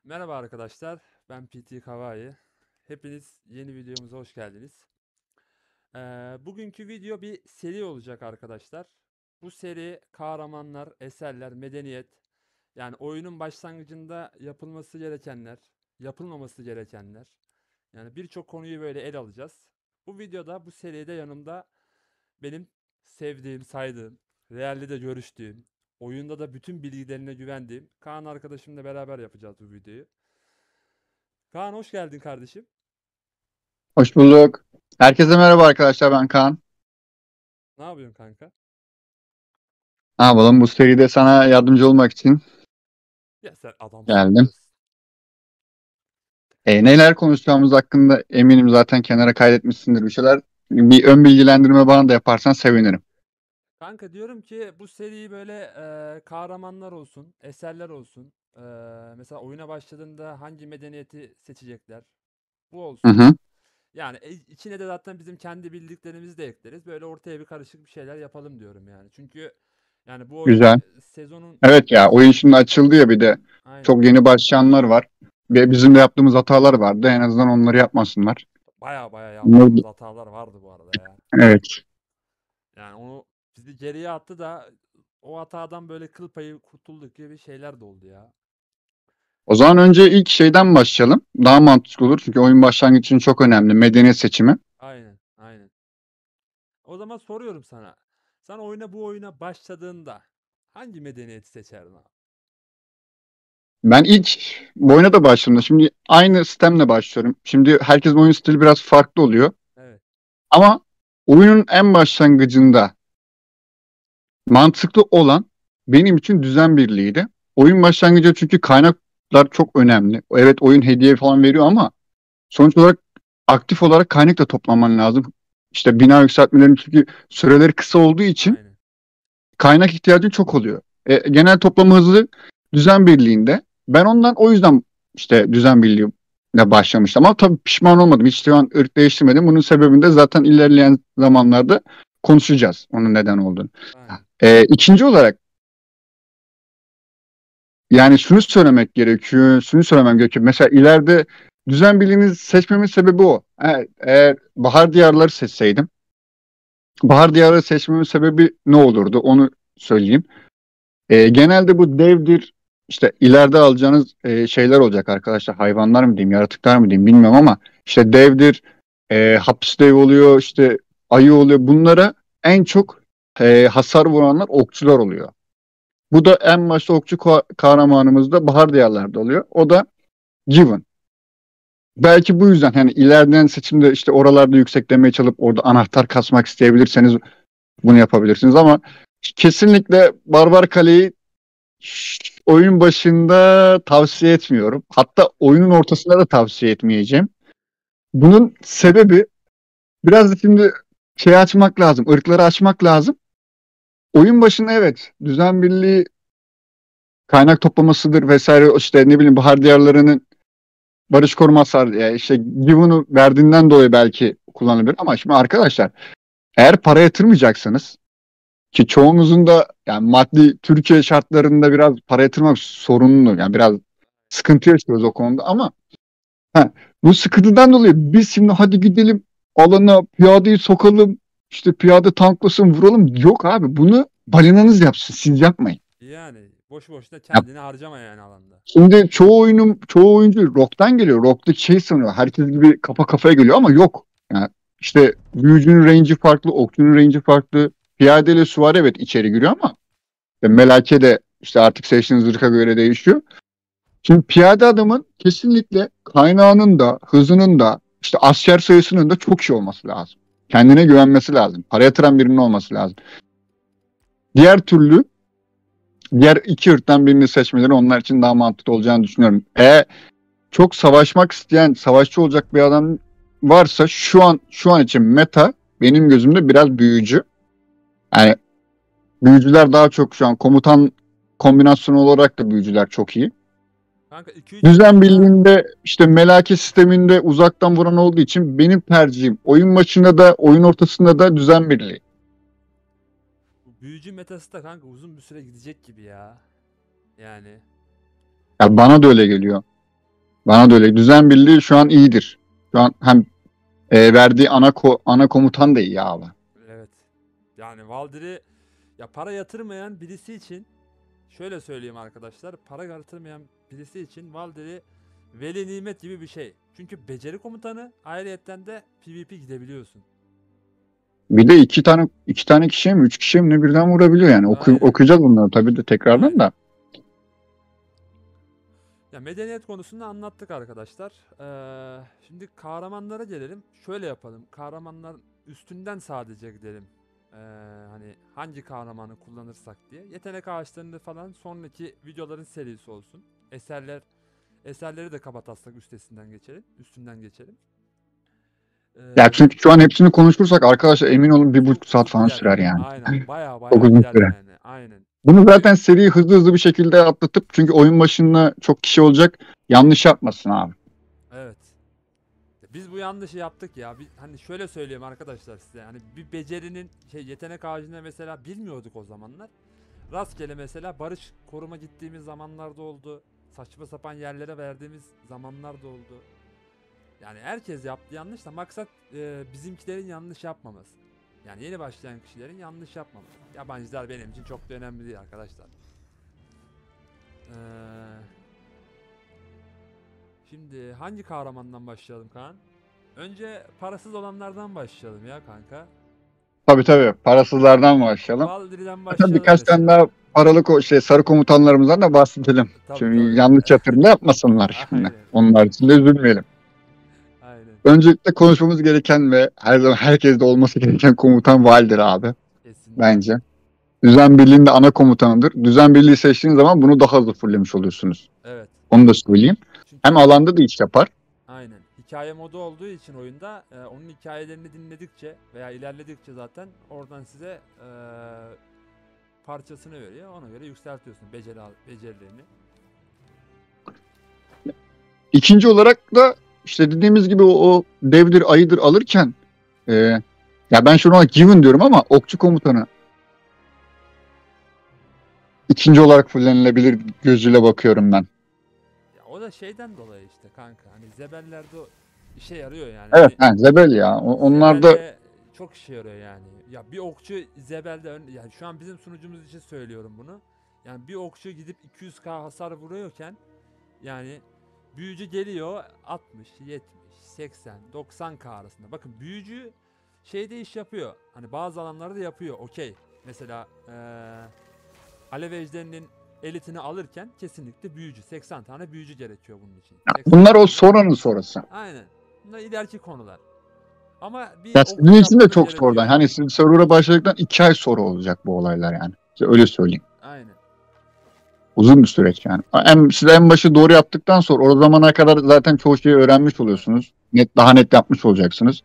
Merhaba arkadaşlar, ben PT Kawai. Hepiniz yeni videomuza hoş geldiniz. Bugünkü video bir seri olacak arkadaşlar. Bu seri kahramanlar, eserler, medeniyet, yani oyunun başlangıcında yapılması gerekenler, yapılmaması gerekenler. Yani birçok konuyu böyle ele alacağız. Bu videoda, bu seride yanımda benim sevdiğim, saydığım, realde de görüştüğüm, oyunda da bütün bilgilerine güvendiğim Kaan arkadaşımla beraber yapacağız bu videoyu. Kaan hoş geldin kardeşim. Hoş bulduk. Herkese merhaba arkadaşlar, ben Kaan. Ne yapıyorsun kanka? Ne yapalım, bu seride sana yardımcı olmak için Ya sen adamsın geldim. biliyorsun. Neler konuşacağımız hakkında eminim zaten kenara kaydetmişsindir bir şeyler. Bir ön bilgilendirme bana da yaparsan sevinirim. Kanka diyorum ki bu seriyi böyle kahramanlar olsun, eserler olsun. Mesela oyuna başladığında hangi medeniyeti seçecekler? Bu Hı olsun. hı. Yani içine de zaten bizim kendi bildiklerimizi de ekleriz. Böyle ortaya bir karışık bir şeyler yapalım diyorum yani. Çünkü yani bu oyun Güzel. sezonun Evet ya, oyun şimdi açıldı ya, bir de aynen çok yeni başlayanlar var. Ve bizim de yaptığımız hatalar vardı. En azından onları yapmasınlar. baya baya yaptığımız Bunları- hatalar vardı bu arada ya. Evet. Yani onu bizi geriye attı da o hatadan böyle kıl payı kurtulduk gibi şeyler de oldu ya. O zaman önce ilk şeyden başlayalım. Daha mantıklı olur çünkü oyun başlangıç için çok önemli. Medeniyet seçimi. Aynen, aynen. O zaman soruyorum sana. Sen bu oyuna başladığında hangi medeniyeti seçerdin abi? Ben ilk bu oyuna da başladığımda şimdi aynı sistemle başlıyorum. Şimdi herkesin oyun stili biraz farklı oluyor. Evet, Ama oyunun en başlangıcında mantıklı olan benim için düzen birliğiydi. Oyun başlangıcı çünkü kaynaklar çok önemli. Evet, oyun hediye falan veriyor ama sonuç olarak aktif olarak kaynak da toplaman lazım. İşte bina yükseltmelerin çünkü süreleri kısa olduğu için aynen. kaynak ihtiyacın çok oluyor. Genel toplama hızı düzen birliğinde. Ben ondan o yüzden işte düzen birliğine başlamıştım. Ama tabii pişman olmadım. Hiç şu an ırk değiştirmedim. Bunun sebebini de zaten ilerleyen zamanlarda konuşacağız. Onun neden olduğunu. Aynen. İkinci olarak yani şunu söylemek gerekiyor. Şunu söylemem gerekiyor. Mesela ileride düzen birliğini seçmemin sebebi o. Eğer bahar diyarları seçseydim, bahar diyarları seçmemin sebebi ne olurdu? Onu söyleyeyim. Genelde bu devdir, işte ileride alacağınız şeyler olacak arkadaşlar. Hayvanlar mı diyeyim, yaratıklar mı diyeyim bilmiyorum ama işte devdir, hapis dev oluyor, işte ayı oluyor. Bunlara en çok hasar vuranlar okçular oluyor. Bu da en başta okçu kahramanımız da bahar diyarlarda oluyor. O da Given. Belki bu yüzden hani ileriden seçimde işte oralarda yükseklemeye çalıp orada anahtar kasmak isteyebilirseniz bunu yapabilirsiniz ama kesinlikle Barbar Kale'yi oyun başında tavsiye etmiyorum. Hatta oyunun ortasında da tavsiye etmeyeceğim. Bunun sebebi biraz da şimdi şey açmak lazım, ırkları açmak lazım. Oyun başında evet, düzen birliği kaynak toplamasıdır vesaire, işte ne bileyim bahar diyarlarının barış koruması işte Given'ı verdiğinden dolayı belki kullanılabilir ama şimdi arkadaşlar, eğer para yatırmayacaksanız ki çoğumuzun da yani maddi Türkiye şartlarında biraz para yatırmak sorunlu, yani biraz sıkıntı yaşıyoruz o konuda ama ha, bu sıkıntıdan dolayı biz şimdi hadi gidelim alana piyadeyi sokalım, işte piyade tanklasın vuralım. Yok abi, bunu balinanız yapsın, siz yapmayın. Yani boşu boşuna Ya, kendini harcama yani alanda. şimdi çoğu oyuncu rock'tan geliyor. Rock'taki şey sanıyor. Herkes gibi kafa kafaya geliyor ama yok. Yani işte büyücünün range'i farklı, okçunun range'i farklı. Piyade ile süvari evet içeri giriyor ama melake de işte artık seçtiğiniz ırka göre değişiyor. Şimdi piyade adamın kesinlikle kaynağının da hızının da işte asker sayısının da çok iyi olması lazım. Kendine güvenmesi lazım. Para yatıran birinin olması lazım. Diğer türlü diğer iki ırktan birini seçmeleri onlar için daha mantıklı olacağını düşünüyorum. Çok savaşmak isteyen, savaşçı olacak bir adam varsa şu an için meta benim gözümde biraz büyücü. Yani büyücüler daha çok şu an komutan kombinasyonu olarak da büyücüler çok iyi. Kanka 2-3 Düzen videoda birliğinde işte melake sisteminde uzaktan vuran olduğu için benim tercihim oyun başında da oyun ortasında da düzen birliği. bu büyücü metası da kanka uzun bir süre gidecek gibi ya. Yani Ya bana da öyle geliyor. Bana da öyle. Düzen birliği şu an iyidir. Şu an hem verdiği ana komutan da iyi abi. Evet. Yani Valdir'i ya para yatırmayan birisi için şöyle söyleyeyim arkadaşlar. Para yatırmayan birisi için Valdir'i veli nimet gibi bir şey. Çünkü beceri komutanı, ayrıyetten de PvP gidebiliyorsun. Bir de iki tane kişiye mi, üç kişiye mi ne birden vurabiliyor yani. Aynen. Okuyacağız bunları tabii de tekrardan Aynen. da. Ya medeniyet konusunda anlattık arkadaşlar. Şimdi kahramanlara gelelim. Şöyle yapalım. Kahramanlar üstünden sadece gidelim. Hani hangi kahramanı kullanırsak diye. Yetenek ağaçlarını falan sonraki videoların serisi olsun. Eserleri de kabataslak üstünden geçelim. Ya çünkü şu an hepsini konuşursak arkadaşlar emin olun 1,5 saat Çok falan gider sürer yani. yani. Aynen. Baya Çok baya uzun gider süre. yani. Aynen. Bunu Çünkü zaten seriyi hızlı hızlı bir şekilde atlatıp çünkü oyun başında çok kişi olacak. Yanlış yapmasın abi. evet. Biz bu yanlışı yaptık ya. Hani şöyle söyleyeyim arkadaşlar size. Hani bir becerinin yetenek ağacını mesela bilmiyorduk o zamanlar. Rastgele mesela barış koruma gittiğimiz zamanlarda oldu. Saçma sapan yerlere verdiğimiz zamanlarda oldu. Yani herkes yaptı yanlış da maksat bizimkilerin yanlış yapmaması. Yani yeni başlayan kişilerin yanlış yapmaması. Yabancılar benim için çok da önemli değil arkadaşlar. Eee, şimdi hangi kahramandan başlayalım Kaan? Önce parasız olanlardan başlayalım ya kanka. Tabii parasızlardan başlayalım. Valdiri'den Zaten başlayalım birkaç tane mesela. daha paralı sarı komutanlarımızdan da bahsedelim. Tabii Şimdi tabii. yanlış yatırım da yapmasınlar şimdi. Aynen. Onlar için de üzülmeyelim. Aynen. Öncelikle konuşmamız gereken ve her zaman herkeste olması gereken komutan Valdir abi Kesinlikle. bence. Düzen Birliği'nde ana komutanıdır. Düzen Birliği seçtiğiniz zaman bunu daha hızlı fullemiş oluyorsunuz. Evet. Onu da söyleyeyim. Hem Çünkü alanda da iş yapar. aynen. Hikaye modu olduğu için oyunda onun hikayelerini dinledikçe veya ilerledikçe zaten oradan size parçasını veriyor. Ona göre yükseltiyorsun becerilerini. İkinci olarak da işte dediğimiz gibi o devdir ayıdır alırken e, ya ben şuna given diyorum ama okçu komutanı ikinci olarak fullenilebilir gözüyle bakıyorum ben. Ya o da şeyden dolayı işte kanka. Hani zebellerde işe yarıyor yani. Evet, Hani Zebel ya. Onlar da Zebelle çok işe yarıyor yani. Ya bir okçu Zebel'de yani şu an bizim sunucumuz için söylüyorum bunu. Yani bir okçu gidip 200k hasar vuruyorken yani büyücü geliyor 60, 70, 80, 90k arasında. Bakın büyücü şeyde iş yapıyor. Hani bazı alanlarda yapıyor. Okey. Mesela Alev Ejderinin elitini alırken kesinlikle büyücü. 80 tane büyücü gerekiyor bunun için. 80 bunlar o tane. sonranın sonrası. Aynen. Bunlar ileriki konular. Ama bir Ya sizin okçu için de yapmanız çok sonradan. gerekiyor. Hani siz server'a başladıktan 2 ay sonra olacak bu olaylar yani. Size öyle söyleyeyim. Aynen. Uzun bir süreç yani. Siz en başı doğru yaptıktan sonra o zamana kadar zaten çoğu şeyi öğrenmiş Evet. oluyorsunuz. Daha net yapmış olacaksınız.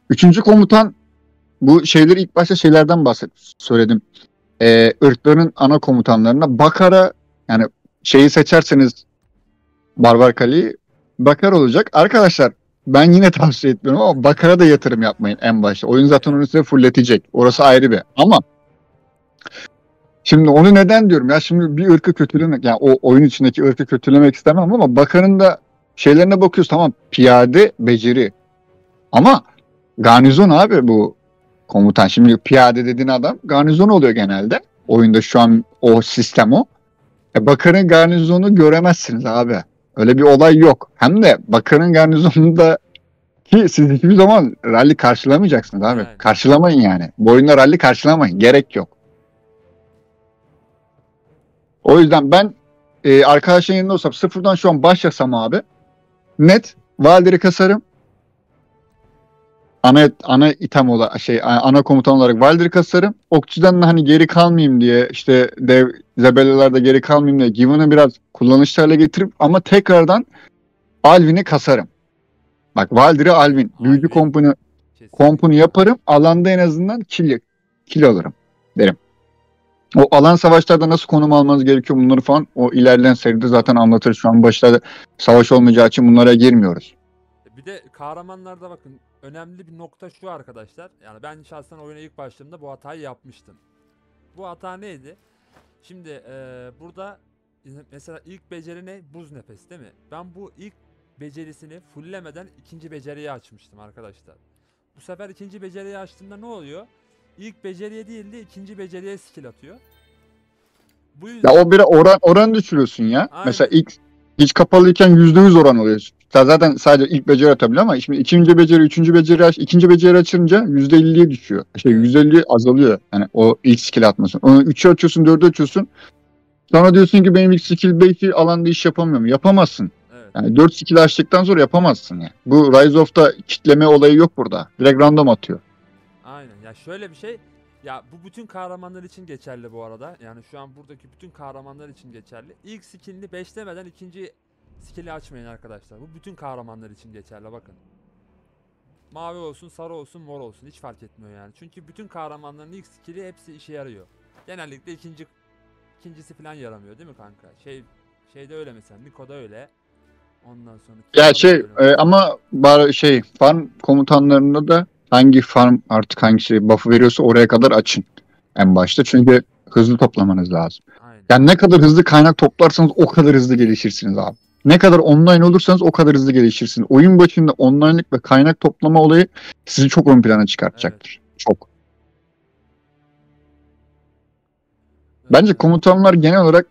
Üçüncü komutan bu şeyleri ilk başta şeylerden söyledim. Irkların ana komutanlarına Bakar'a yani şeyi seçerseniz Barbar Kale'yi Bakar olacak. Arkadaşlar ben yine tavsiye etmiyorum ama Bakar'a da yatırım yapmayın en başta. Oyun zaten onu size fulletecek. Orası Aynen. ayrı bir. Ama şimdi onu neden diyorum ya şimdi bir ırkı kötülemek yani o oyun içindeki ırkı kötülemek istemem ama Bakar'ın da şeylerine bakıyoruz tamam piyade beceri ama garnizon abi bu komutan. Şimdi piyade dediğin adam garnizon oluyor genelde. Oyunda şu an o sistem o. Bakar'ın garnizonu göremezsiniz abi. Öyle bir olay yok. Hem de Bakar'ın garnizonunda ki siz hiçbir zaman rally karşılamayacaksınız abi. Yani. Karşılamayın yani. Bu oyunda rally karşılamayın. Gerek yok. O yüzden ben arkadaşın yanında olsam sıfırdan şu an başlasam abi net Valdir'i kasarım. Ana item olarak ana komutan olarak Valdir'i kasarım. Okçudan da hani geri kalmayayım diye işte Zebellilerde geri kalmayayım diye Given'ı biraz kullanışlı hale getirip ama tekrardan Alvin'i kasarım. Bak Valdir'i Alvin. Büyücü Alvin. kompunu Kesinlikle. yaparım. Alanda en azından kill alırım derim. O alan savaşlarda nasıl konum almanız gerekiyor bunları falan o ilerleyen seride zaten anlatırız. Şu an başlarda savaş olmayacağı için bunlara girmiyoruz. Bir de kahramanlarda bakın önemli bir nokta şu arkadaşlar. Yani ben şahsen oyuna ilk başladığımda bu hatayı yapmıştım. Bu hata neydi? Şimdi burada mesela ilk beceri ne? Buz nefes değil mi? Ben bu ilk becerisini fulllemeden ikinci beceriyi açmıştım arkadaşlar. Bu sefer ikinci beceriyi açtığımda ne oluyor? İlk beceriye değil de ikinci beceriye skill atıyor. Bu Ya yüzden o bir oran düşürüyorsun ya. Mesela aynen, ilk hiç kapalıyken %100 oran alıyorsun. Sen zaten sadece ilk beceri atabiliyor ama şimdi ikinci beceri, üçüncü beceri ikinci beceri açınca %50'ye düşüyor. evet, %50 azalıyor. Yani o ilk skill atmasın. Onu 3'ü açıyorsun, 4'ü açıyorsun. Sonra diyorsun ki benim ilk skill belki alanda iş yapamıyorum. Yapamazsın. evet. Yani 4 skill açtıktan sonra yapamazsın yani. Bu Rise of'ta kitleme olayı yok burada. Direkt random atıyor. Aynen. Ya şöyle bir şey. Ya bu bütün kahramanlar için geçerli bu arada. Yani şu an buradaki bütün kahramanlar için geçerli. İlk skillini beşlemeden ikinci skill'i açmayın arkadaşlar. Bu bütün kahramanlar için geçerli bakın. Mavi olsun, sarı olsun, mor olsun hiç fark etmiyor yani. Çünkü bütün kahramanların ilk skill'i hepsi işe yarıyor. Genellikle ikincisi falan yaramıyor değil mi kanka? Şeyde öyle mesela. Niko'da öyle. Ondan sonra Ya Q'da da öyle mesela. ama farm komutanlarında da hangi farm artık hangisi buff'ı veriyorsa oraya kadar açın en başta. Çünkü hızlı toplamanız lazım. Aynen. Yani ne kadar hızlı kaynak toplarsanız o kadar hızlı gelişirsiniz abi. Ne kadar online olursanız o kadar hızlı gelişirsiniz. Oyun başında online'lık ve kaynak toplama olayı sizi çok ön plana Evet. çıkartacaktır. Çok. Bence Ee, komutanlar genel olarak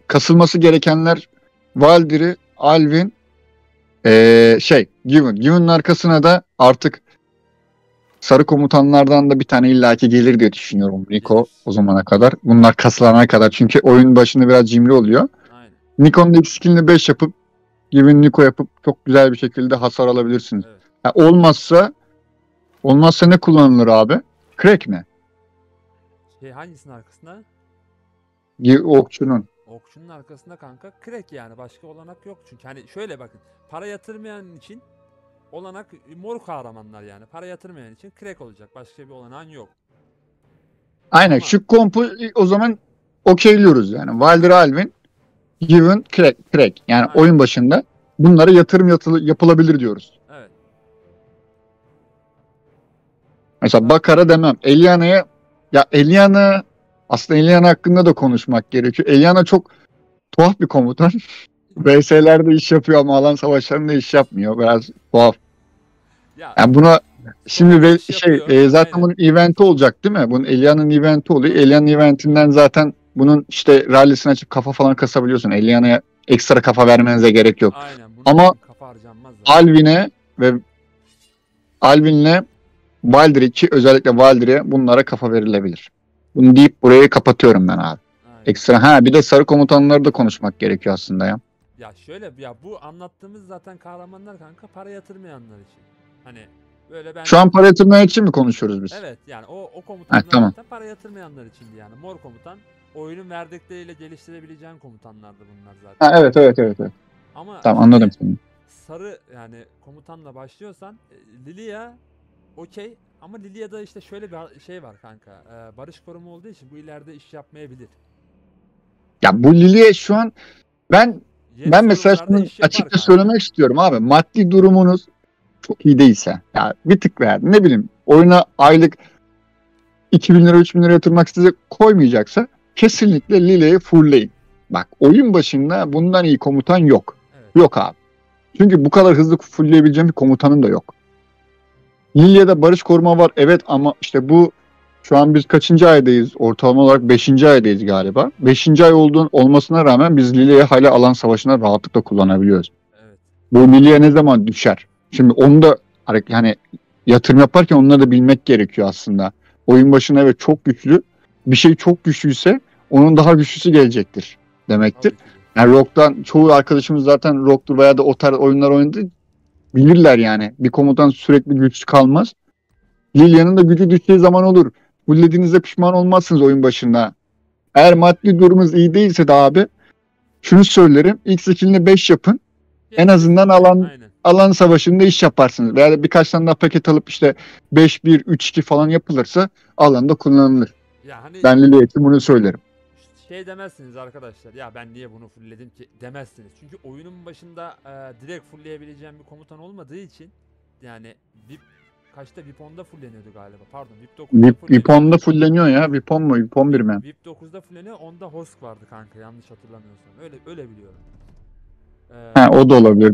kasılması gerekenler Valdir'i, Alvin, Given. Given'ın arkasına da artık sarı komutanlardan da bir tane illaki gelir diye düşünüyorum gelir. Nico o zamana kadar. Bunlar kasılana kadar. Çünkü oyun başında biraz cimri oluyor. Aynen. Nico'nun ilk skillini 5 yapıp Given Nico yapıp çok güzel bir şekilde hasar alabilirsiniz. Evet. Ha, olmazsa ne kullanılır abi? Crack mi? Hangisinin arkasında? Okçunun. Okçunun arkasında kanka crack yani başka olanak yok çünkü hani şöyle bakın para yatırmayan için olanak mor kahramanlar yani para yatırmayan için crack olacak başka bir olanağın yok Aynen ama şu kompu o zaman okeyliyoruz yani. Valdir Alvin, Given, Crack. Yani aynen oyun başında bunlara yatırım yapılabilir diyoruz. evet Mesela zaten Bakar'a demem. Eliana'ya Eliana aslında Eliana hakkında da konuşmak gerekiyor. Eliana çok tuhaf bir komutan. VS'lerde iş yapıyor ama alan savaşlarında iş yapmıyor. Biraz tuhaf. ya Yani buna şimdi soloda iş yapıyor zaten aynen bunun eventi olacak değil mi? Bunun Eliana'nın eventi oluyor. tabii Eliana'nın eventinden zaten bunun işte rallisini açıp kafa falan kasabiliyorsun. Eliana'ya ekstra kafa vermenize gerek yok. aynen bunun Ama için kafa harcanmaz zaten Alvin'e ve Alvin'le Valdiri ki özellikle Valdiri'ye bunlara kafa verilebilir. Bunu deyip burayı kapatıyorum ben abi. aynen Ekstra bir de sarı komutanları da konuşmak gerekiyor aslında ya. ya şöyle ya bu anlattığımız zaten kahramanlar kanka para yatırmayanlar için hani böyle ben Şu an para yatırmaya için mi konuşuyoruz biz? evet yani o komutanlar Tamam. zaten para yatırmayanlar içindi yani. Mor komutan oyunun verdikleriyle geliştirebileceğin komutanlardı bunlar zaten. Evet, evet, evet, evet. Ama Tamam, anladım şimdi seni. sarı yani komutanla başlıyorsan Lilia okey ama Lilia'da işte şöyle bir şey var kanka. Barış korumu olduğu için bu ileride iş yapmayabilir. Ya bu Lili'ye şu an ben Yeni ben mesela sorunlarda şunu iş yapar açıkça kanka. söylemek istiyorum abi. Maddi durumunuz çok iyi değilse ya bir tık ver ne bileyim oyuna aylık 2.000 lira 3.000 lira yatırmak size koymayacaksa kesinlikle Lili'yi fullleyin. Bak oyun başında bundan iyi komutan yok. Evet. Yok abi. Çünkü bu kadar hızlı fullleyebileceğim bir komutanın da yok. Lilya'da barış koruma var evet ama işte bu şu an biz kaçıncı aydayız? Ortalama olarak beşinci aydayız galiba. Beşinci ay olmasına rağmen biz Lilya'yı hala alan savaşına rahatlıkla kullanabiliyoruz. Evet. Bu Lilya ne zaman düşer? Şimdi onu da hani yatırım yaparken onları da bilmek gerekiyor aslında. Oyun başına evet çok güçlü. Bir şey çok güçlüyse onun daha güçlüsü gelecektir demektir. Tabii ki de. Yani Rogue'dan çoğu arkadaşımız zaten Rogue'dur veya da o tarz oyunlar oynadı. Bilirler yani. Bir komutan sürekli güçlü kalmaz. Lilia'nın da gücü düştüğü zaman olur. Fullediğinizde pişman olmazsınız oyun başında. Eğer maddi durumunuz iyi değilse de abi şunu söylerim. İlk skillini 5 yapın. En Gerisini azından fullleyin aynen. alan savaşında iş yaparsınız. Veya da birkaç tane daha paket alıp işte 5-1-3-2 falan yapılırsa alanda kullanılır. Ya hani Ben Lilia için bunu söylerim. şey demezsiniz arkadaşlar ya ben niye bunu fullledim ki demezsiniz. Çünkü oyunun başında direkt fullleyebileceğim bir komutan olmadığı için yani bir kaçta VIP 10'da fulleniyordu galiba. Pardon VIP 9'da VIP fulleniyor. 10'da fulleniyor ya. VIP 10 mu? VIP 11 mi? VIP 9'da fulleniyor. 10'da Hosk vardı kanka yanlış hatırlamıyorsam. Öyle biliyorum. Ha, o da olabilir.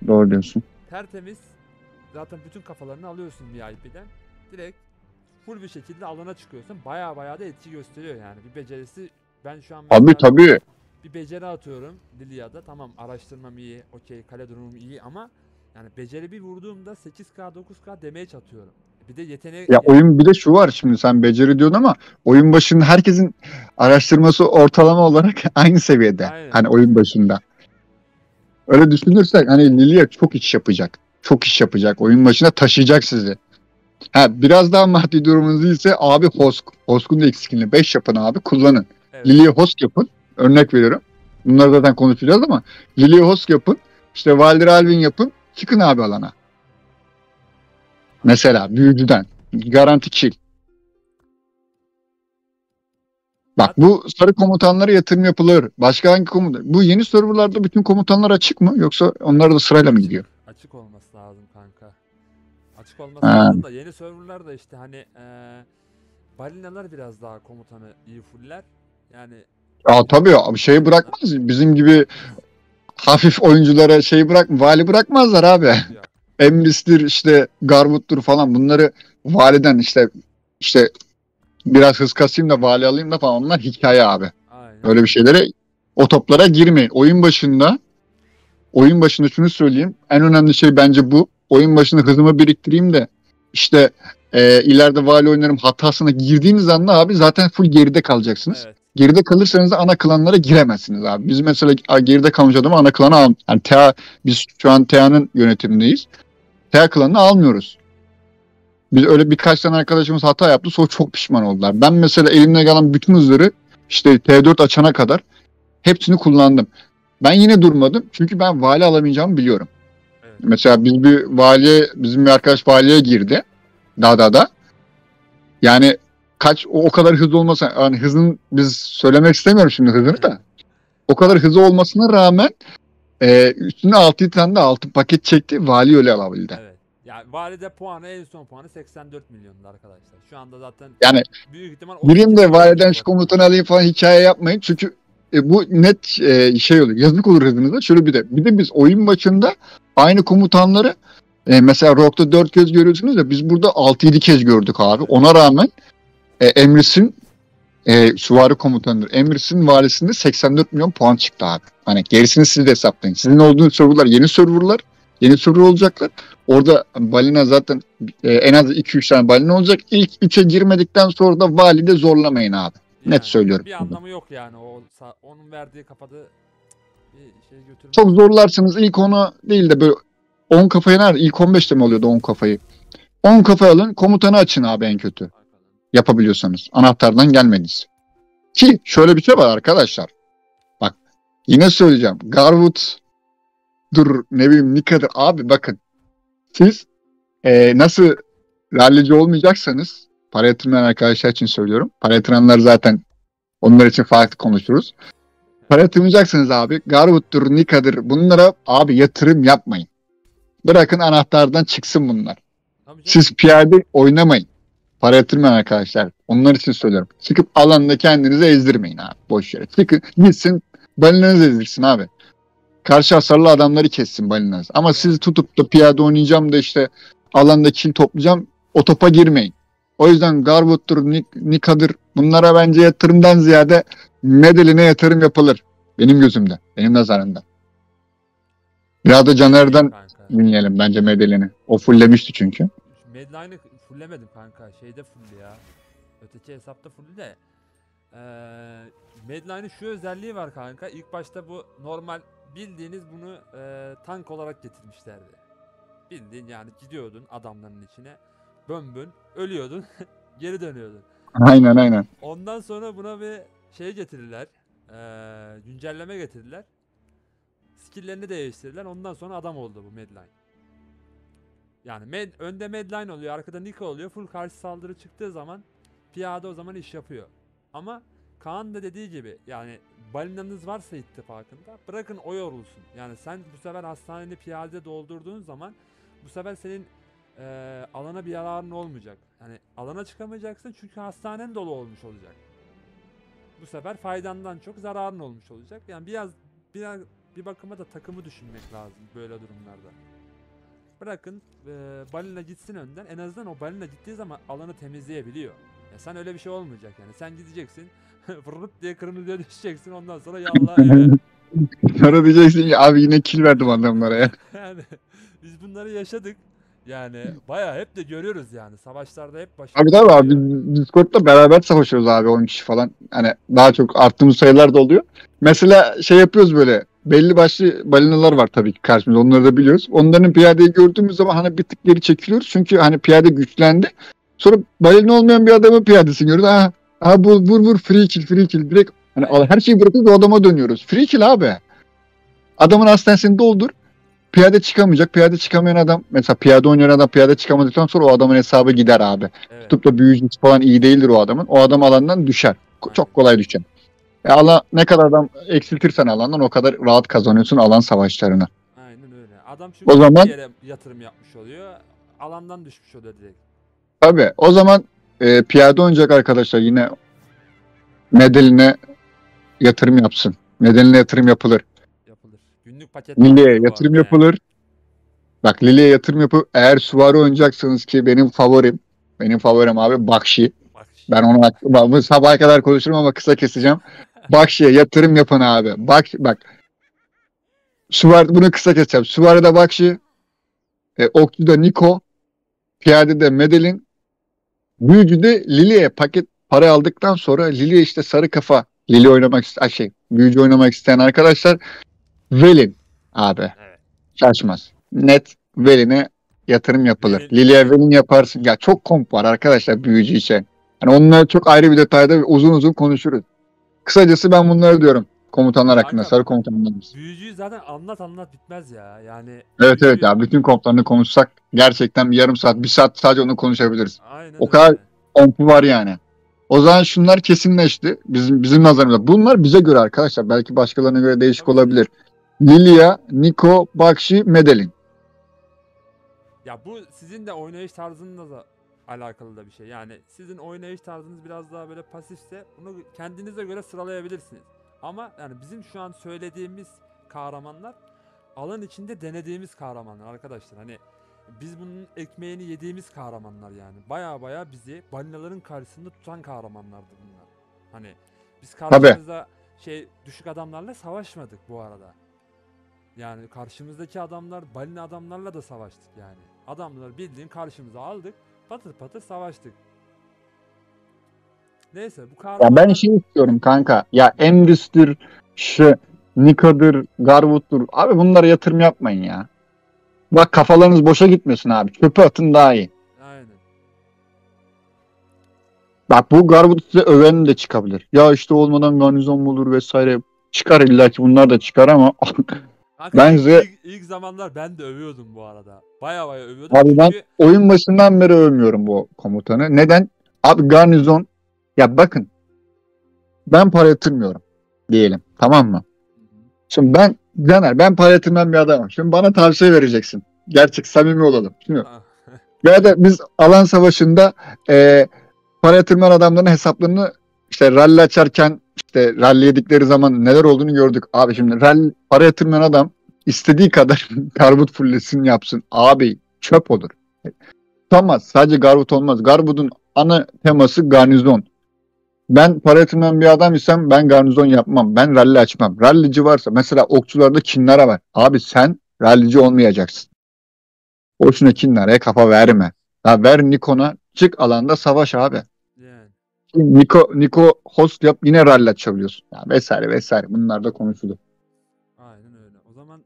Doğru diyorsun. Tertemiz. Zaten bütün kafalarını alıyorsun VIP'den. Direkt full bir şekilde alana çıkıyorsun. Baya da etki gösteriyor yani. Bir becerisi ben şu an Abi mesela tabii. bir beceri atıyorum Lilia'da. Tamam araştırmam iyi, okey kale durumum iyi ama yani beceri bir vurduğumda 8k 9k damage atıyorum. Bir de yeteneği Ya oyun bir de şu var, şimdi sen beceri diyorsun ama oyun başında herkesin araştırması ortalama olarak aynı seviyede. Aynen. Hani oyun başında. Öyle düşünürsek hani Lilia çok iş yapacak. Çok iş yapacak. Oyun başına taşıyacak sizi. Ha, biraz daha maddi durumunuz ise abi Hosk. Hosk'un da eksikliğini 5 yapın abi, kullanın. Evet. Lilia Hosk yapın. Örnek veriyorum. Bunları zaten konuşacağız ama Lilia Hosk yapın. İşte Valdir Alvin yapın. Çıkın abi alana. Mesela büyücüden. Garanti kill. Bak bu sarı komutanlara yatırım yapılır. Başka hangi komutan? Bu yeni serverlarda bütün komutanlar açık mı? Yoksa onlar da sırayla mı gidiyor? Açık olması lazım kanka. Açık olması Ha. lazım da yeni serverlarda işte hani balinalar biraz daha komutanı iyi fuller. Yani Tabii abi, şey bırakmaz. Bizim gibi hafif oyunculara şey vali bırakmazlar abi. yok. Emris'tir işte, Garwood'dur falan, bunları validen işte biraz hız kasayım da vali alayım da falan, onlar hikaye abi. Aynen. Öyle bir şeylere, o toplara girmeyin. Oyun başında şunu söyleyeyim. En önemli şey bence bu. Oyun başında hızımı biriktireyim de işte ileride vali oynarım hatasına girdiğiniz anda abi zaten full geride kalacaksınız. Evet. Geride kalırsanız da ana klanlara giremezsiniz abi. Biz mesela geride kalmış adamı ana klana yani biz şu an TEA'nın yönetimindeyiz. TEA klanını almıyoruz. Biz öyle birkaç tane arkadaşımız hata yaptı, sonra çok pişman oldular. Ben mesela elimde kalan bütün hızları işte T4 açana kadar hepsini kullandım. Ben yine durmadım çünkü ben vali alamayacağımı biliyorum. Evet. Mesela bizim bir arkadaş valiye girdi. Da. Yani o kadar hızlı olmasa, yani hızın, biz söylemek istemiyorum şimdi hızını da. O kadar hızlı olmasına rağmen üstüne 6 tane de altın paket çekti. Vali öyle alabildi. Evet. Yani valide puanı en son puanı 84 milyondu arkadaşlar. Şu anda zaten Yani büyük ihtimal gireyim de 12 validen milyon şu komutanı alayım falan hikaye yapmayın. Çünkü bu net şey olur. Yazık olur hızınıza. Şöyle bir de biz oyun başında aynı komutanları mesela Rogue'da 4 kez görüyorsunuz ya, biz burada 6-7 kez gördük abi. Ona rağmen Emris'in süvari komutanıdır. Emris'in valisinde 84 milyon puan çıktı abi. Hani gerisini siz de hesaplayın. Sizin olduğunuz serverlar yeni serverlar. Yeni server olacaklar. Orada balina zaten en az 2-3 tane balina olacak. İlk 3'e girmedikten sonra da valide zorlamayın abi. Net yani söylüyorum. bir anlamı yok yani onun verdiği kafada bir şey götürmez. Çok zorlarsınız ilk 10'u değil de böyle 10 kafayı nerede? İlk 15'te mi oluyordu 10 kafayı? 10 kafayı alın, komutanı açın abi en kötü. Yapabiliyorsanız. Anahtardan gelmeniz. Ki şöyle bir şey var arkadaşlar. Bak yine söyleyeceğim. Garwood ne bileyim Nika'dır. Abi bakın siz nasıl rallici olmayacaksanız, para yatırmayan arkadaşlar için söylüyorum. Para yatıranlar zaten, onlar için farklı konuşuruz. Para yatırmayacaksınız abi. Garwood'dur, Nika'dır, bunlara abi yatırım yapmayın. Bırakın anahtardan çıksın bunlar. Siz piyade oynamayın. Para yatırmayan arkadaşlar. Onlar için söylüyorum. Çıkıp alanda kendinizi ezdirmeyin abi. Boş yere. Çıkın gitsin balinanızı ezdirsin abi. Karşı hasarlı adamları kessin balinanız. Ama siz tutup da piyade oynayacağım da işte alanda kill toplayacağım, o topa girmeyin. O yüzden Garwood'dur, Nika'dır, bunlara bence yatırımdan ziyade Medeline yatırım yapılır. Benim gözümde. Benim nazarımda. Biraz da Caner'den dinleyelim bence Medelin'i. O fulllemişti çünkü. Medline'ı fulllemedim kanka. Şeyde full ya. Öteki hesapta full de. Medline'ın şu özelliği var kanka. İlk başta bu normal bildiğiniz bunu tank olarak getirmişlerdi. Bildiğin yani gidiyordun adamların içine. Bön ölüyordun. Geri dönüyordun. Aynen. Ondan sonra buna bir şey getirdiler. Güncelleme getirdiler. Skill'lerini değiştirdiler. Ondan sonra adam oldu bu Medline. Yani önde Medline oluyor, arkada Nika oluyor. Full karşı saldırı çıktığı zaman piyade o zaman iş yapıyor. Ama Kaan da dediği gibi yani balinanız varsa ittifakında bırakın o yorulsun. Yani sen bu sefer hastaneni piyade doldurduğun zaman bu sefer senin alana bir yararın olmayacak. Yani alana çıkamayacaksın çünkü hastanen dolu olmuş olacak. Bu sefer faydandan çok zararın olmuş olacak. Yani biraz bir bakıma da takımı düşünmek lazım böyle durumlarda. Bırakın balina gitsin önden. En azından o balina gittiği zaman alanı temizleyebiliyor. Ya sen öyle bir şey olmayacak yani. Sen gideceksin. Vırırt diye kırmızıya düşeceksin. Ondan sonra yallah eve. Sonra diyeceksin ki abi yine kill verdim adamlara ya. Yani biz bunları yaşadık. Yani bayağı hep de görüyoruz yani. Savaşlarda hep Abi başımıza tabii abi geliyor. biz Discord'da beraber savaşıyoruz abi 10 kişi falan. Hani daha çok arttığımız sayılar da oluyor. Mesela şey yapıyoruz böyle. Belli başlı balinalar var tabii ki karşımızda. Onları da biliyoruz. Onların piyadeyi gördüğümüz zaman hani bir tık geri çekiliyoruz. Çünkü hani piyade güçlendi. Sonra balina olmayan bir adamın piyadesini görüyoruz. Bu vur free kill free kill. Direkt hani Aynen. her şeyi bırakıp o adama dönüyoruz. Free kill abi. Adamın hastanesini doldur. Piyade çıkamayacak. Piyade çıkamayan adam mesela piyade oynayan adam piyade çıkamadıktan sonra o adamın hesabı gider abi. Evet. Tutup da büyücüsü falan iyi değildir o adamın. O adam alandan düşer. Aynen. Çok kolay düşer. Ne kadar adam eksiltirsen alandan o kadar rahat kazanıyorsun alan savaşlarını. Aynen öyle. Adam O çünkü yanlış zaman yere yatırım yapmış oluyor. Alandan düşmüş oluyor direkt. tabii o zaman piyade oynayacak arkadaşlar yine Medeline yatırım yapsın. Medeline yatırım yapılır. Yapılır. Günlük paket Lili'ye lazımdır bu yatırım arada yani. yapılır. Bak Lili'ye yatırım yapıp eğer süvari oynayacaksanız ki benim favorim. Benim favorim abi Bakşi. Bak Ben onu bu sabaha kadar konuşurum ama kısa keseceğim. Bakşi'ye yatırım yapın abi. Bak bunu kısa keseceğim. Süvari'de Bakşi, Okçu'da Niko, Piyade'de Medellin, Büyücü'de Lili'ye paket para aldıktan sonra Lili'ye işte sarı kafa Lili oynamak isteyen büyücü oynamak isteyen arkadaşlar Velin abi. evet. Şaşmaz. Net Velin'e yatırım yapılır. Velin, Lili'ye Velin. Velin yaparsın. Ya çok komp var arkadaşlar büyücü için. Yani onunla çok ayrı bir detayda uzun uzun konuşuruz. Kısacası ben bunları diyorum. Komutanlar hakkında. Kanka Sarı komutanlarımız. büyücüyü zaten anlat bitmez ya. Yani Evet evet büyücü ya bütün komutanını konuşsak gerçekten bir yarım saat, bir saat sadece onu konuşabiliriz. aynen O kadar öyle. kompu var yani. O zaman şunlar kesinleşti. Bizim nazarımızda. Bunlar bize göre arkadaşlar. Belki başkalarına göre değişik Tabii ki. olabilir. Lilia, Niko, Bakshi, Medellin. Ya bu sizin de oynayış tarzınızla da alakalı da bir şey. Yani sizin oynayış tarzınız biraz daha böyle pasifse bunu kendinize göre sıralayabilirsiniz. Ama yani bizim şu an söylediğimiz kahramanlar alan içinde denediğimiz kahramanlar arkadaşlar. Hani biz bunun ekmeğini yediğimiz kahramanlar yani. Baya bizi balinaların karşısında tutan kahramanlardı bunlar. Hani biz Tabii. karşımızda düşük adamlarla savaşmadık bu arada. Yani karşımızdaki adamlar balina adamlarla da savaştık yani. Adamları bildiğin karşımıza aldık. Patır patır savaştık. Neyse bu Ya ben kahramanlar şey istiyorum kanka. Ya Emrys'tür, Nika'dır, Garwood'dur. Abi bunlara yatırım yapmayın ya. Bak kafalarınız boşa gitmesin abi. Çöpe atın daha iyi. aynen. Bak bu Garwood size öven de çıkabilir. Ya işte olmadan garnizon mu olur vesaire. Çıkar illa ki bunlar da çıkar ama Kanka ben ilk, size ilk, ilk zamanlar ben de övüyordum bu arada. Baya övüyordum abi ben çünkü oyun başından beri övmüyorum bu komutanı. Neden? Abi garnizon ya bakın ben para yatırmıyorum diyelim. Tamam mı? Şimdi ben para yatırmayan bir adamım. Şimdi bana tavsiye vereceksin. Gerçek samimi olalım. Şimdi Ah, veya da biz alan savaşında para yatırmayan adamların hesaplarını işte rally açarken işte rally yedikleri zaman neler olduğunu gördük. Abi evet. şimdi para yatırmayan adam istediği kadar Garwood fullesini yapsın. Abi çöp olur. Tutamaz. Sadece Garwood olmaz. Garwood'un ana teması garnizon. Ben para yatırmayan bir adam isem ben garnizon yapmam. Ben rally açmam. Rallyci varsa mesela okçularda Kinnara var. Abi sen rallyci olmayacaksın. Boşuna Kinnara'ya kafa verme. Ya ver Nikon'a çık alanda savaş abi. Yani Niko host yap yine rally açabiliyorsun. Ya vesaire vesaire bunlar da konuşulur. aynen öyle. O zaman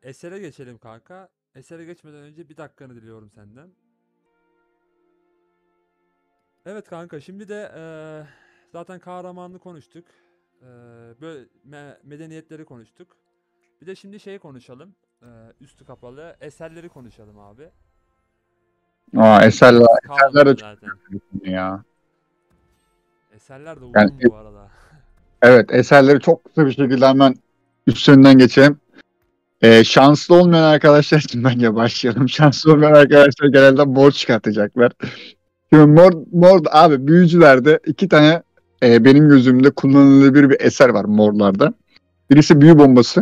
esere geçelim kanka. Esere geçmeden önce bir dakikanı diliyorum senden. Evet kanka şimdi de zaten kahramanlığı konuştuk. Böyle medeniyetleri konuştuk. Bir de şimdi konuşalım. Üstü kapalı eserleri konuşalım abi. Aa Vaktimiz Eserler de kalmadı çok zaten. önemli ya. Eserler de Yani uzun bu arada. evet eserleri çok kısa bir şekilde hemen üstlerinden geçelim. Şanslı olmayan arkadaşlar için bence başlayalım. Şanslı olmayan arkadaşlar genelde mor çıkartacaklar. Şimdi mor abi büyücülerde iki tane benim gözümde kullanılabilir bir eser var morlarda. Birisi büyü bombası.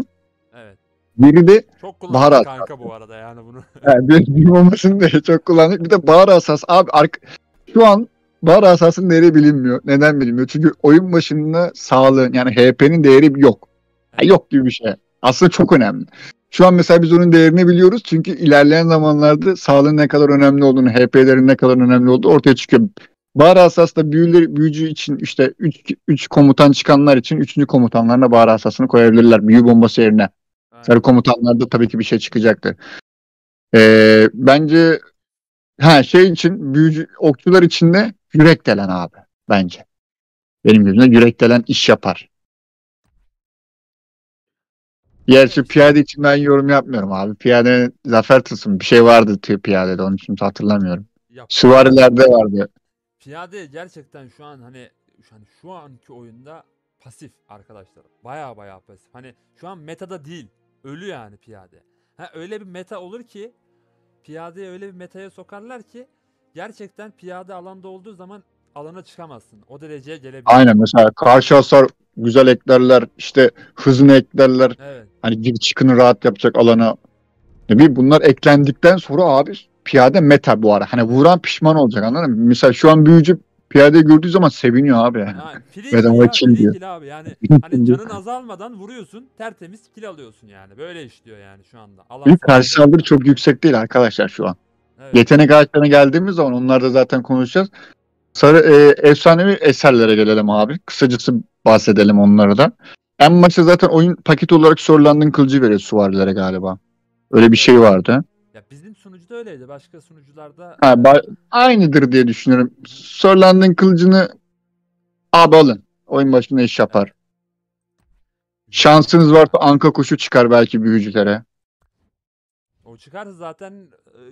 Evet. Biri de Çok bahar kullandık asası. kanka bu arada yani bunu. Yani büyü bombasını da çok kullandık. Bir de bahar asası. Abi şu an bahar asasının değeri bilinmiyor. Neden bilinmiyor? Çünkü oyun başında sağlığın yani HP'nin değeri yok. Ha, Evet. yok gibi bir şey. Aslında çok önemli. Şu an mesela biz onun değerini biliyoruz. Çünkü ilerleyen zamanlarda sağlığın ne kadar önemli olduğunu, HP'lerin ne kadar önemli olduğu ortaya çıkıyor. Bahar Asas'ta büyücü için işte 3 komutan çıkanlar için 3. komutanlarına Bahar Asas'ını koyabilirler. Büyü bombası yerine. Sarı Aynen. komutanlarda tabii ki bir şey çıkacaktır. Bence şey için büyücü okçular için de yürek delen abi bence. Benim gözümde yürek delen iş yapar. Bir de Gerçi işte piyade için ben yorum yapmıyorum abi. Piyade zafer tılsım bir şey vardı piyadede onu şimdi hatırlamıyorum. ya Süvarilerde vardı. piyade gerçekten şu an hani şu anki oyunda pasif arkadaşlar. Baya baya pasif. Hani şu an metada değil. Ölü yani piyade. Ha öyle bir meta olur ki piyadeyi öyle bir metaya sokarlar ki gerçekten piyade alanda olduğu zaman alana çıkamazsın. O dereceye gelebilir. Aynen mesela karşı hasar güzel eklerler işte hızını eklerler. Evet. Hani gir çıkını rahat yapacak alana. Ne bileyim bunlar eklendikten sonra abi piyade meta bu ara. Hani vuran pişman olacak anladın mı? Mesela şu an büyücü piyade gördüğü zaman seviniyor abi. Yani free kill Bedava ya kill free diyor. kill abi yani hani canın azalmadan vuruyorsun tertemiz kill alıyorsun yani. Böyle işliyor yani şu anda. Alan Bir karşı saldırı savaşlarında. çok yüksek değil arkadaşlar şu an. Evet. Yetenek ağaçlarına geldiğimiz zaman onlarda zaten konuşacağız. Efsanevi eserlere gelelim abi. Kısacası bahsedelim onları da. En başta zaten oyun paket olarak Sörland'ın kılıcı veriyor süvarilere galiba. Öyle bir Evet. şey vardı. Ya bizim sunucuda öyleydi. Başka sunucularda Ha, aynıdır diye düşünüyorum. Sörland'ın kılıcını abi alın. Oyun başında iş evet. yapar. Güzel item Şansınız varsa ya. anka kuşu çıkar belki büyücülere. O çıkarsa zaten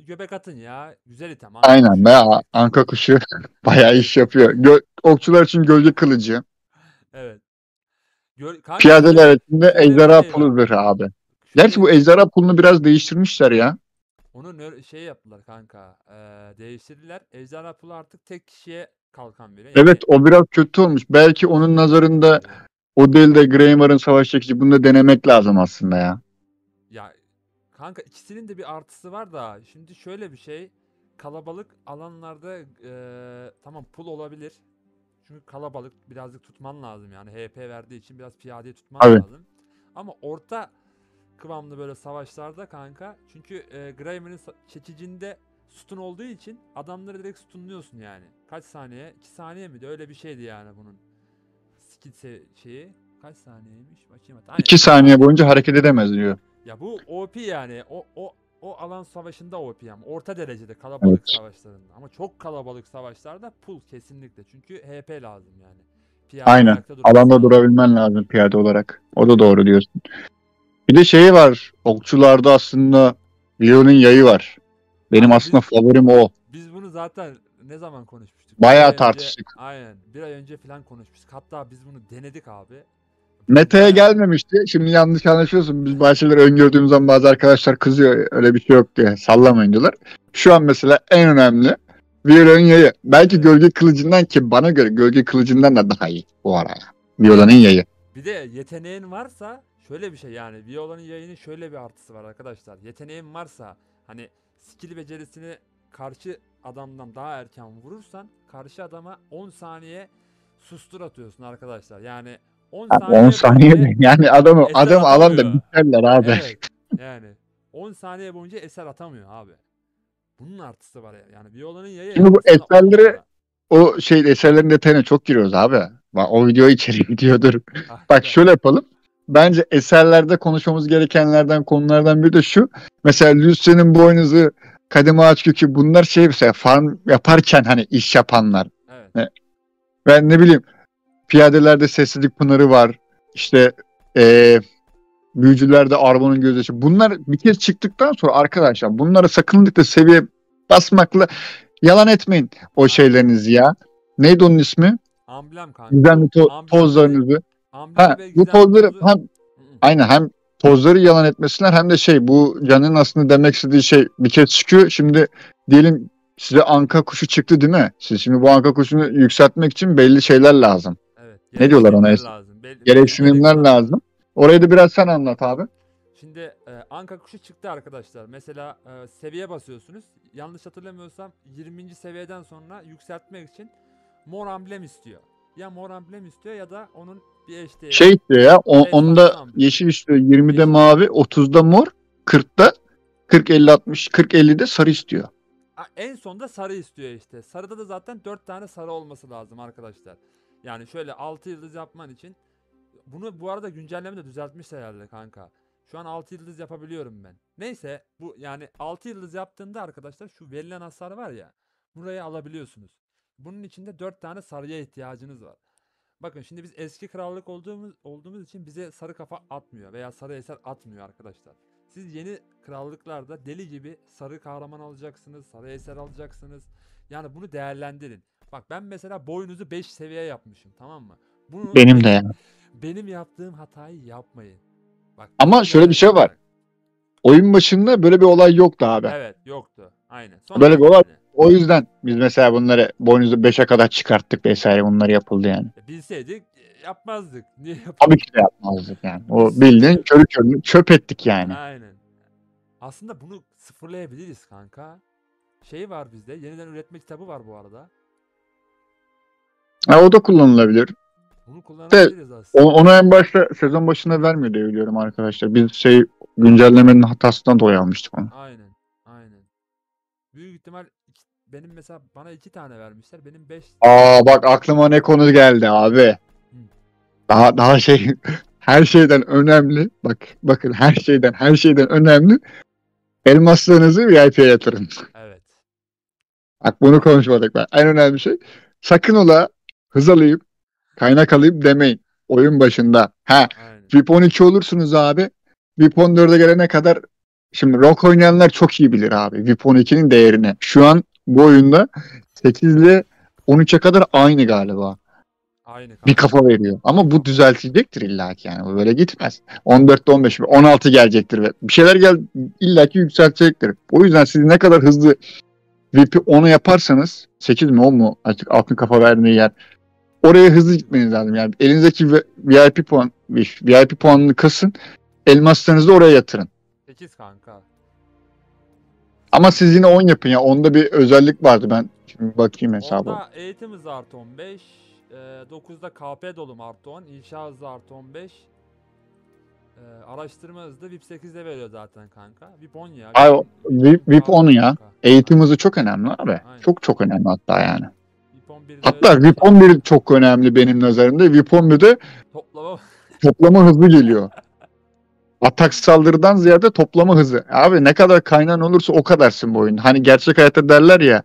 göbek atın ya. Güzel item. Anka Aynen kuşu veya gerçekten. anka kuşu bayağı iş yapıyor. Okçular için gölge kılıcı. Evet. Kanka Piyadeler için de şöyle bir ejderha şey var. pulu abi. Gerçi Şöyle bu ejderha pulunu biraz değiştirmişler ya. onu şey yaptılar kanka. Değiştirdiler. Ejderha pulu artık tek kişiye kalkan veriyor. Evet Yani o biraz kötü olmuş. Belki onun nazarında o değil de Greymar'ın savaş çekici bunu da denemek lazım aslında ya. ya kanka ikisinin de bir artısı var da şimdi şöyle bir şey. Kalabalık alanlarda tamam pul olabilir. Çünkü kalabalık birazcık tutman lazım yani HP verdiği için biraz piyadeyi tutman Abi lazım. Ama orta kıvamlı böyle savaşlarda kanka çünkü Greyman'ın çekicinde sütun olduğu için adamları direkt sütunluyorsun yani. Kaç saniye? 2 saniye miydi? Öyle bir şeydi yani bunun skill şeyi. Kaç saniyeymiş? Bakayım hatta. Aynen 2 2 saniye saniye. boyunca hareket edemez diyor. Ya bu OP yani. O alan savaşında OP yani. Orta derecede Evet. kalabalık savaşlarında. Ama çok kalabalık savaşlarda pull kesinlikle. Çünkü HP lazım yani. Piyadenin Aynen. ayakta durması Alanda lazım. durabilmen lazım piyade olarak. O da doğru diyorsun. Bir de şey var. Okçularda aslında Leon'un yayı var. Benim Kanka aslında favorim o. biz bunu zaten ne zaman konuşmuştuk? Bir Bayağı ay önce tartıştık. aynen bir ay önce falan konuşmuştuk. Hatta biz bunu denedik abi. Meta'ya Baya gelmemişti. Şimdi yanlış anlaşıyorsun. Biz bazı şeyleri öngördüğümüz zaman bazı arkadaşlar kızıyor. Öyle bir şey yok diye. Sallamayın diyorlar. Şu an mesela en önemli Viola'nın yayı. Belki evet. gölge kılıcından ki bana göre gölge kılıcından da daha iyi bu araya. Viola'nın yayı. Bir de yeteneğin varsa şöyle bir şey yani Viola'nın yayının şöyle bir artısı var arkadaşlar. Yeteneğin varsa hani skill becerisini karşı adamdan daha erken vurursan karşı adama 10 saniye sustur atıyorsun arkadaşlar. Yani 10 Abi 10 saniye saniye boyunca mi? Yani adamı eser adam alan da atamıyor. biterler abi. Evet. Yani 10 saniye boyunca eser atamıyor abi. Bunun artısı var ya. Yani Viola'nın yayı Şimdi bu aslında 10 eserleri numara. o şey eserlerin detayına çok giriyoruz abi. Bak, o video içeri gidiyordur. Bak Aynen. şöyle yapalım. Bence eserlerde konuşmamız gerekenlerden konulardan biri de şu. Mesela Lucian'ın boynuzu, kademe ağaç kökü bunlar şey mesela farm yaparken hani iş yapanlar. Evet. Ben ne bileyim piyadelerde sessizlik pınarı var. İşte eee büyücülerde Arbon'un gözyaşı. Bunlar bir kez çıktıktan sonra arkadaşlar bunları sakınlıkla seviye basmakla yalan etmeyin o Aynen. şeylerinizi ya. Neydi onun ismi? Amblem kanka. Gizemli Bu amblemleri pozlarınızı. amblemi Ha ve bu gizemli pozları pozu hem aynen hem tozları yalan etmesinler hem de bu Can'ın aslında demek istediği bir kez çıkıyor. Şimdi diyelim size anka kuşu çıktı değil mi? Siz şimdi bu anka kuşunu yükseltmek için belli şeyler lazım. Evet, Ne diyorlar ona? gereksinimler lazım. Belli Gereksinimler gereksinimler lazım. lazım. Orayı da biraz sen anlat abi. Şimdi anka kuşu çıktı arkadaşlar. Mesela seviye basıyorsunuz. Yanlış hatırlamıyorsam 20. seviyeden sonra yükseltmek için mor amblem istiyor. Ya mor amblem istiyor ya da onun bir eşdeğeri İstiyor ya. destansı Onda amblem. yeşil istiyor. 20'de Yeşil. mavi, 30'da mor, 40'da 40 50 60 40 50'de sarı istiyor. En sonda sarı istiyor işte. Sarıda da zaten 4 tane sarı olması lazım arkadaşlar. Yani şöyle 6 yıldız yapman için bunu bu arada güncelleme de düzeltmiş herhalde kanka. Şu an 6 yıldız yapabiliyorum ben. Neyse bu yani 6 yıldız yaptığında arkadaşlar şu verilen hasar var ya. Burayı alabiliyorsunuz. Bunun içinde 4 tane sarıya ihtiyacınız var. Bakın şimdi biz eski krallık olduğumuz için bize sarı kafa atmıyor veya sarı eser atmıyor arkadaşlar. Siz yeni krallıklarda deli gibi sarı kahraman alacaksınız, sarı eser alacaksınız. Yani bunu değerlendirin. Bak ben mesela boyunuzu 5 seviye yapmışım, tamam mı? Bunu Benim de ya. benim yaptığım hatayı yapmayın. Bak Ama çok şöyle bir önemli şey bir var. bak. Oyun başında böyle bir olay yoktu abi. Evet, yoktu. Aynen. Böyle bir Sonradan olay. geldi. O yüzden biz mesela bunları boyunuzu 5'e kadar çıkarttık vesaire bunlar yapıldı yani. Bilseydik yapmazdık. Niye Tabii yapalım? ki de yapmazdık yani. O Biz bildiğin çünkü körü körüne çöp ettik yani. aynen. Aslında bunu sıfırlayabiliriz kanka. Şey var bizde. Yeniden üretme kitabı var bu arada. O da kullanılabilir. Bunu De, kullanabiliriz aslında. onu en başta sezon başında vermiyor diye biliyorum arkadaşlar. Biz güncellemenin hatasından dolayı almıştık onu. Aynen. Aynen. Büyük ihtimal benim mesela bana 2 tane vermişler. Benim 5. Bak aklıma ne konu geldi abi. Daha her şeyden önemli. Bakın her şeyden önemli. Elmaslarınızı VIP'ye yatırın. Evet. Bak bunu konuşmadık ben. En önemli şey. Sakın ola hız alayım, kaynak alayım demeyin. Oyun başında. Aynen. VIP 12 olursunuz abi. VIP 14'e gelene kadar şimdi rock oynayanlar çok iyi bilir abi. VIP 12'nin değerini. Şu an bu oyunda 8 ile 13'e kadar aynı galiba. Aynı Bir kanka. kafa veriyor. Ama bu Kafa. düzeltilecektir illaki yani. Bu böyle gitmez. 14'te 15, 16 gelecektir ve bir şeyler illaki yükseltecektir. O yüzden siz ne kadar hızlı VIP'i 10'u yaparsanız 8 mi 10 mu artık altın kafa verdiği yer. Oraya hızlı gitmeniz lazım. Yani elinizdeki VIP puanını kasın. Elmaslarınızı da oraya yatırın. 8 kanka. Ama siz yine 10 yapın ya. Onda bir özellik vardı. Ben şimdi bakayım hesaba. Onda eğitim hızı artı 15. 9'da KP dolum artı 10. İnşa hızı artı 15. Araştırma hızı VIP 8'de veriyor zaten kanka. VIP 10 ya. Ay, VIP 10 VIP daha 10 iyi ya. kanka. Eğitim hızı çok önemli abi. Aynen. Çok çok önemli hatta yani. VIP 11'de öyle Hatta bir VIP şey. 11 çok önemli benim nazarımda. VIP 11'de Toplama toplama hızlı geliyor. Atak saldırıdan ziyade toplama hızı. Abi ne kadar kaynağın olursa o kadarsın bu oyunda. Hani gerçek hayatta derler ya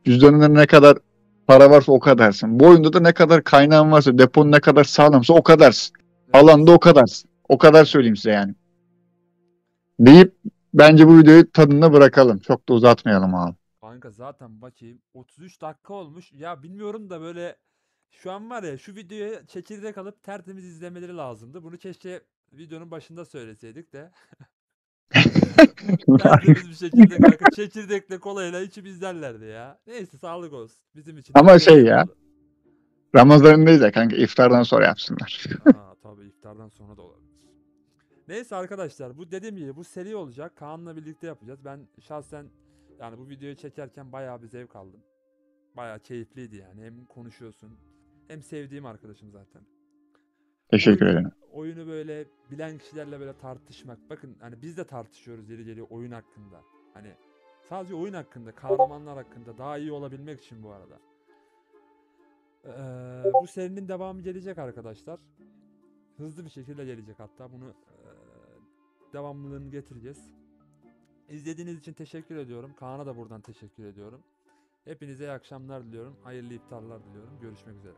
cüzdanında ne kadar para varsa o kadarsın. Bu oyunda da ne kadar kaynağın varsa depon ne kadar sağlamsa o kadarsın. evet. Alanda o kadarsın. O kadar söyleyeyim size yani. Deyip bence bu videoyu tadında bırakalım. Çok da uzatmayalım abi. Kanka zaten bakayım 33 dakika olmuş. Ya bilmiyorum da böyle şu an var ya şu videoya çekirdek alıp tertemiz izlemeleri lazımdı. Bunu keşke videonun başında söyleseydik de. Tertemiz bir şekilde kanka çekirdekle kolayla içip izlerlerdi ya. Neyse sağlık olsun. Bizim için de Ama güzel ya oldu. Ramazan'ındayız ya kanka iftardan sonra yapsınlar. Aa tabii iftardan sonra da olabilir. Neyse arkadaşlar bu dediğim gibi bu seri olacak. Kaan'la birlikte yapacağız. Ben şahsen yani bu videoyu çekerken bayağı bir zevk aldım. Bayağı keyifliydi yani. Hem konuşuyorsun hem sevdiğim arkadaşım zaten. Teşekkür Oyunu ederim. oyunu böyle bilen kişilerle böyle tartışmak. Bakın hani biz de tartışıyoruz yeri geliyor oyun hakkında. Hani sadece oyun hakkında, kahramanlar hakkında daha iyi olabilmek için bu arada. Bu serinin devamı gelecek arkadaşlar. Hızlı bir şekilde gelecek hatta bunu devamlılığını getireceğiz. İzlediğiniz için teşekkür ediyorum. Kaan'a da buradan teşekkür ediyorum. Hepinize iyi akşamlar diliyorum. Hayırlı iftarlar diliyorum. Görüşmek üzere.